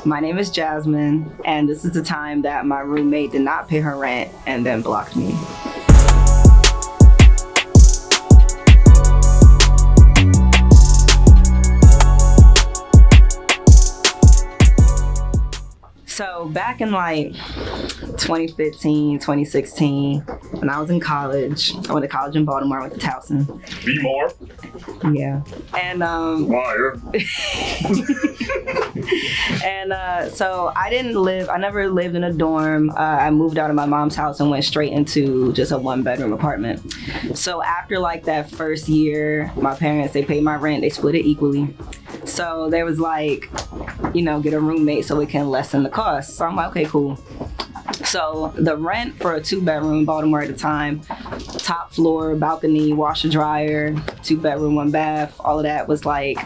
My name is Jasmine, and this is the time that my roommate did not pay her rent and then blocked me. So back in like 2015, 2016, when I was in college, I went to college in Baltimore, I went to Towson. Be more. Yeah. And Liar. and so I never lived in a dorm. I moved out of my mom's house and went straight into just a 1-bedroom apartment. So after like that first year, my parents, they paid my rent, they split it equally. So there was like, get a roommate so it can lessen the cost. So I'm like, okay, cool. So the rent for a 2-bedroom in Baltimore at the time, top floor, balcony, washer, dryer, 2-bedroom, 1 bath, all of that was like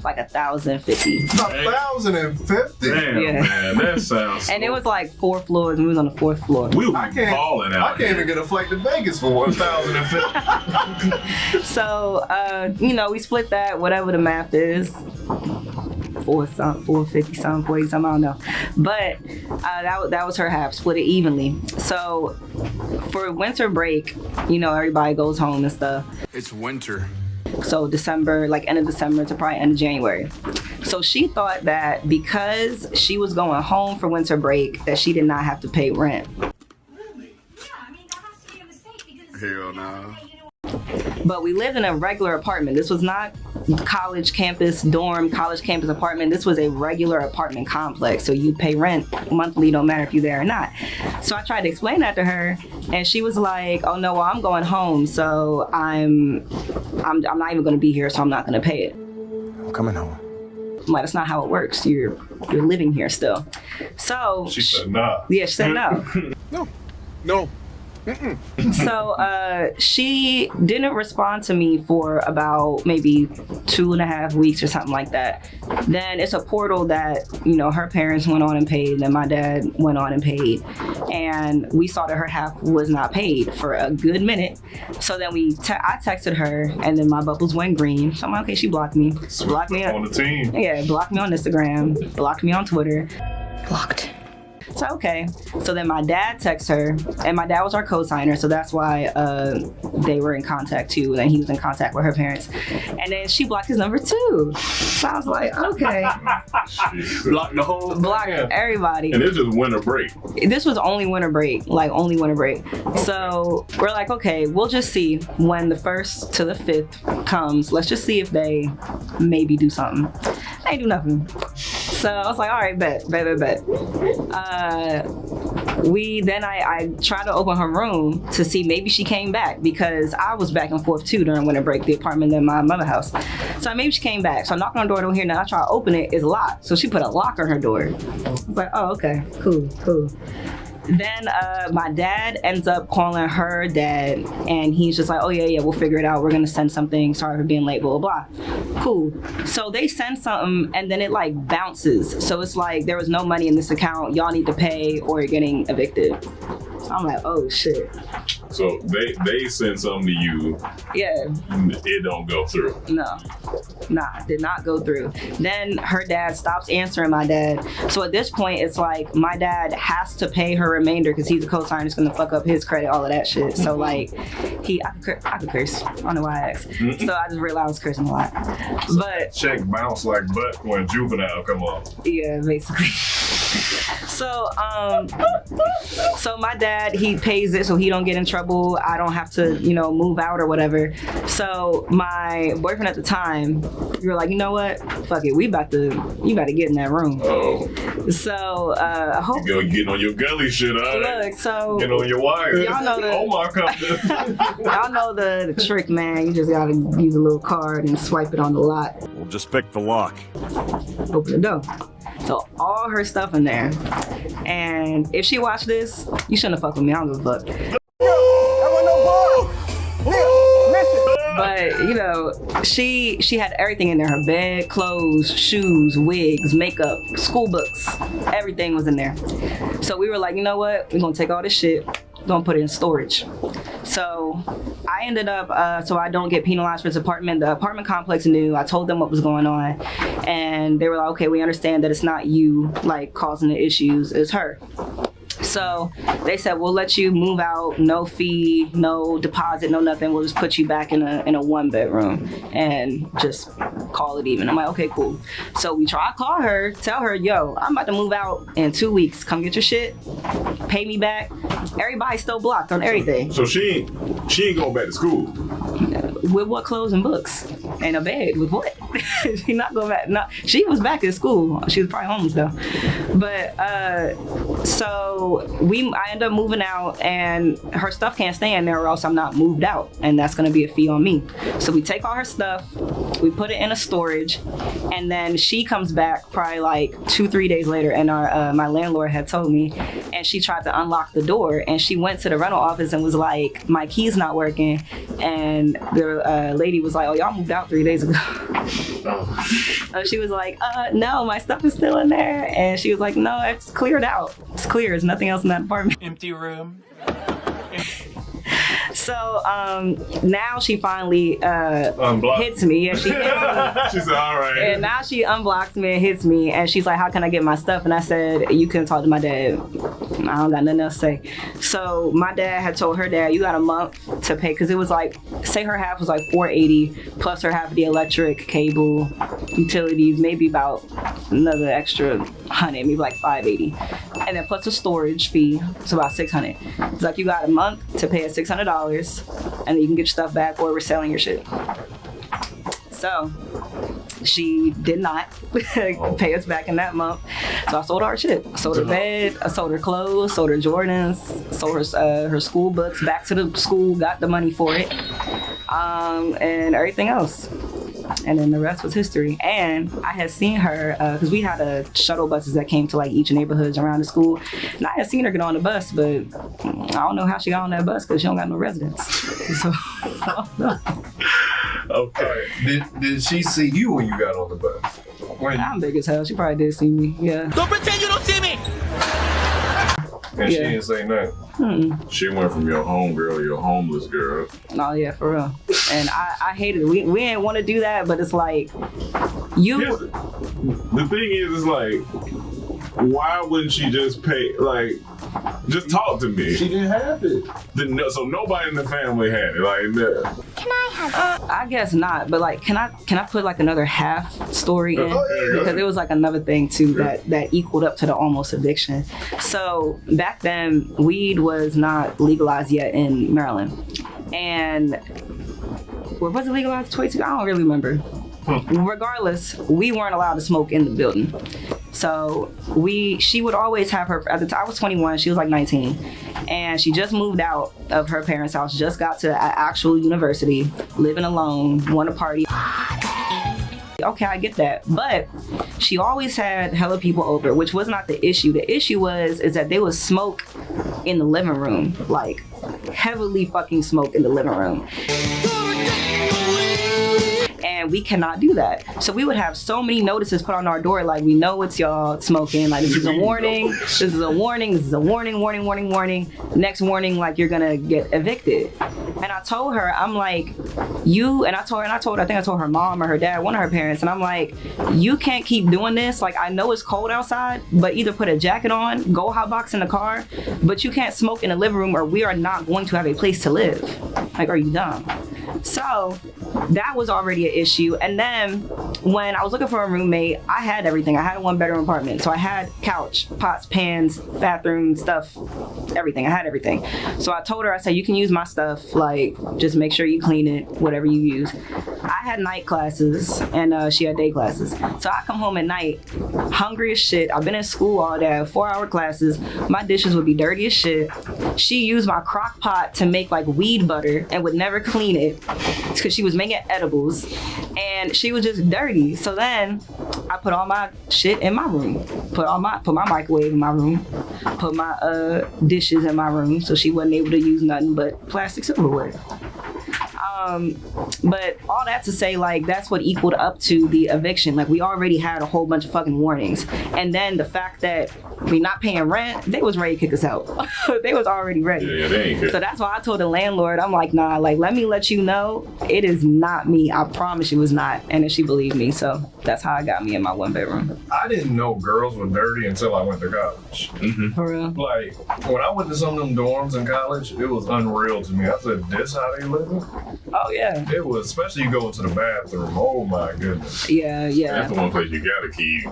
$1,050. $1,050? Damn, Yeah. man, that sounds. And it was like 4 floors, and we was on the 4th floor. We were I can't- balling out. I can't even get a flight to Vegas for $1,050. So, we split that, whatever the math is. 450 something, 40 something, I don't know. But that was her half, split it evenly. So for winter break, everybody goes home and stuff. It's winter. So December, like end of December to probably end of January. So she thought that because she was going home for winter break, that she did not have to pay rent. Hell nah. But we lived in a regular apartment. This was not college campus dorm, college campus apartment. This was a regular apartment complex. So you pay rent monthly, no matter if you're there or not. So I tried to explain that to her, and she was like, "Oh no, well, I'm going home, so I'm not even going to be here, so I'm not going to pay it." I'm coming home. I'm like, that's not how it works. You're living here still. So She said nah. yeah, she said no. No. So she didn't respond to me for about maybe 2.5 weeks or something like that. Then it's a portal that, her parents went on and paid, then my dad went on and paid. And we saw that her half was not paid for a good minute. So then I texted her, and then my bubbles went green. So I'm like, okay, she blocked me. Blocked me On the team. Yeah, blocked me on Instagram, blocked me on Twitter. Blocked. So okay. So then my dad texts her, and my dad was our co-signer, so that's why they were in contact too, and he was in contact with her parents. And then she blocked his number too. So I was like, okay. Block the whole Block thing. everybody. And it's just winter break. This was only winter break, only winter break. So we're like, okay, we'll just see when the 1st to the 5th comes. Let's just see if they maybe do something. They ain't do nothing. So I was like, all right, bet. I tried to open her room to see maybe she came back, because I was back and forth too during winter break, the apartment in my mother's house. So maybe she came back. So I knocked on the door, don't hear nothing. I try to open it, it's locked. So she put a lock on her door. I was like, oh, okay, cool. Then my dad ends up calling her dad, and he's just like, oh yeah, we'll figure it out. We're gonna send something. Sorry for being late, blah, blah, blah. Cool. So they send something, and then it like bounces. So it's like, there was no money in this account. Y'all need to pay or you're getting evicted. So I'm like, oh shit. So they send something to you. Yeah. It don't go through. No. Nah, did not go through. Then her dad stops answering my dad. So at this point, it's like my dad has to pay her remainder because he's a co-signer. It's gonna fuck up his credit, all of that shit. So like, I could curse. I don't know why I asked. So I just realized I was cursing a lot. But Check bounce like butt when juvenile come on. yeah, basically. So my dad, he pays it so he don't get in trouble. I don't have to, move out or whatever. So my boyfriend at the time, we were like, you know what? Fuck it. You about to get in that room. Oh. So I hope. You getting on your gully shit, Look, so Get on your wire. y'all know the Omar comes y'all know the trick, man. You just gotta use a little card and swipe it on the lock. We'll just pick the lock. Open the door. So all her stuff in there. And if she watched this, you shouldn't have fucked with me. I don't give a fuck. But she had everything in there. Her bed, clothes, shoes, wigs, makeup, school books, everything was in there. So we were like, you know what? We're gonna take all this shit, we're gonna put it in storage. So I ended up, so I don't get penalized for this apartment. The apartment complex knew. I told them what was going on, and they were like, okay, we understand that it's not you like causing the issues, it's her. So they said, we'll let you move out, no fee, no deposit, no nothing. We'll just put you back in a 1-bedroom and just call it even. I'm like, okay, cool. So we try to call her, tell her, yo, I'm about to move out in 2 weeks. Come get your shit, pay me back. Everybody's still blocked on everything. So she ain't going back to school. With what clothes and books? And a bed with what? She not going back. No, she was back at school. She was probably homeless though. But so I end up moving out, and her stuff can't stay in there, or else I'm not moved out, and that's gonna be a fee on me. So we take all her stuff, we put it in a storage, and then she comes back probably like 2-3 days later, and my landlord had told me, and she tried to unlock the door, and she went to the rental office and was like, my key's not working, and the lady was like, oh, y'all moved out 3 days ago. She was like, no, my stuff is still in there, and she was like, no, it's cleared out. It's clear. There's nothing else in that apartment. Empty room. So now she finally hits me, and she hits me. She said, all right. And now she unblocks me and hits me, and she's like, how can I get my stuff? And I said, you can talk to my dad. I don't got nothing else to say. So my dad had told her dad, you got a month to pay, because it was like, say her half was like $480 plus her half of the electric, cable, utilities, maybe about another extra $100, maybe like $580. And then plus the storage fee, it's about $600. It's like, you got a month to pay us $600, and then you can get your stuff back, or we're selling your shit. So she did not pay us back in that month. So I sold her shit. I sold her bed, I sold her clothes, sold her Jordans, sold her school books back to the school, got the money for it, and everything else. And then the rest was history. And I had seen her, because we had shuttle buses that came to like each neighborhoods around the school. And I had seen her get on the bus, but I don't know how she got on that bus, because she don't got no residence. So I don't know. Okay. Did she see you when you got on the bus? I'm big as hell. She probably did see me. Yeah. Don't pretend you don't see me! And she Yeah. didn't say nothing. She went from your home girl, your homeless girl. Oh yeah, for real. And I hated it. We didn't want to do that, but it's like you. The thing is, it's like, why wouldn't she just pay? Like, just talk to me. She didn't have it. So nobody in the family had it. Like, I guess not, but like, can I put like another half story in? Because it was like another thing too that equaled up to the almost eviction. So back then, weed was not legalized yet in Maryland, and was it legalized 22? I don't really remember. Regardless, we weren't allowed to smoke in the building. So she would always have her, at the time I was 21, she was like 19. And she just moved out of her parents' house, just got to an actual university, living alone, want to party. Okay, I get that. But she always had hella people over, which was not the issue. The issue is that they would smoke in the living room, like heavily fucking smoke in the living room. And we cannot do that. So we would have so many notices put on our door, like, we know it's y'all smoking, like, this is a warning, this is a warning, this is a warning, warning, warning, warning. Next warning, like, you're gonna get evicted. And I told her, I'm like, I think I told her mom or her dad, one of her parents, and I'm like, you can't keep doing this. Like, I know it's cold outside, but either put a jacket on, go hotbox in the car, but you can't smoke in the living room, or we are not going to have a place to live. Like, are you dumb? So that was already an issue. And then when I was looking for a roommate, I had everything. I had a 1-bedroom apartment. So I had couch, pots, pans, bathroom stuff, everything. I had everything. So I told her, I said, you can use my stuff. Like, just make sure you clean it, whatever you use. I had night classes, and she had day classes. So I come home at night, hungry as shit. I've been in school all day, 4-hour classes. My dishes would be dirty as shit. She used my crock pot to make like weed butter and would never clean it, because she was making edibles, and she was just dirty. So then I put all my shit in my room, put my microwave in my room, put my dishes in my room, so she wasn't able to use nothing but plastic silverware. But all that to say, like, that's what equaled up to the eviction. Like, we already had a whole bunch of fucking warnings. And then the fact that we're not paying rent, they was ready to kick us out. They was already ready. Yeah, they ain't good. So that's why I told the landlord, I'm like, nah, like, let me let you know, it is not me. I promise you it's not. And then she believed me. So that's how I got me in my 1-bedroom. I didn't know girls were dirty until I went to college. For real. Like, when I went to some of them dorms in college, it was unreal to me. I said, this how they living? Oh, yeah. It was, especially you go into the bathroom. Oh my goodness. Yeah, yeah. That's the one place you gotta keep.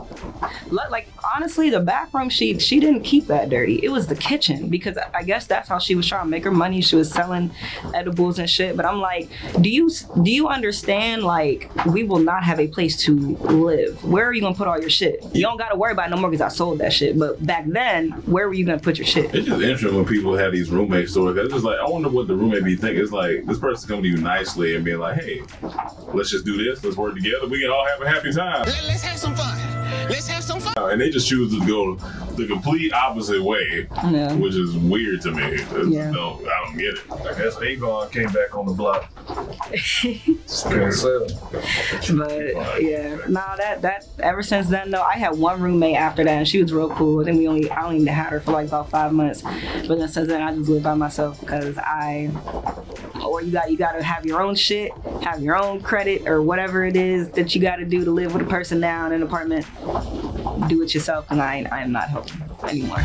Like, honestly, the bathroom, she didn't keep that dirty. It was the kitchen, because I guess that's how she was trying to make her money. She was selling edibles and shit. But I'm like, do you understand, like, we will not have a place to live. Where are you gonna put all your shit? You don't gotta worry about it no more because I sold that shit. But back then, where were you gonna put your shit? It's just interesting when people have these roommate stories. It's just like, I wonder what the roommate be thinking. It's like, this person coming to you nicely and being like, hey, let's just do this. Let's work together. We can all have a happy time. Let's have some fun. Let's have some fun. And they just choose to go the complete opposite way, Yeah. which is weird to me. Yeah. No, I don't get it. I guess Avon came back on the block. Still sell. But yeah, nah, that ever since then though, I had one roommate after that, and she was real cool. Then I only had her for like about 5 months. But then since then, I just live by myself because you gotta have your own shit, have your own credit or whatever it is that you gotta do to live with a person now in an apartment. Do it yourself, and I am not helping anymore.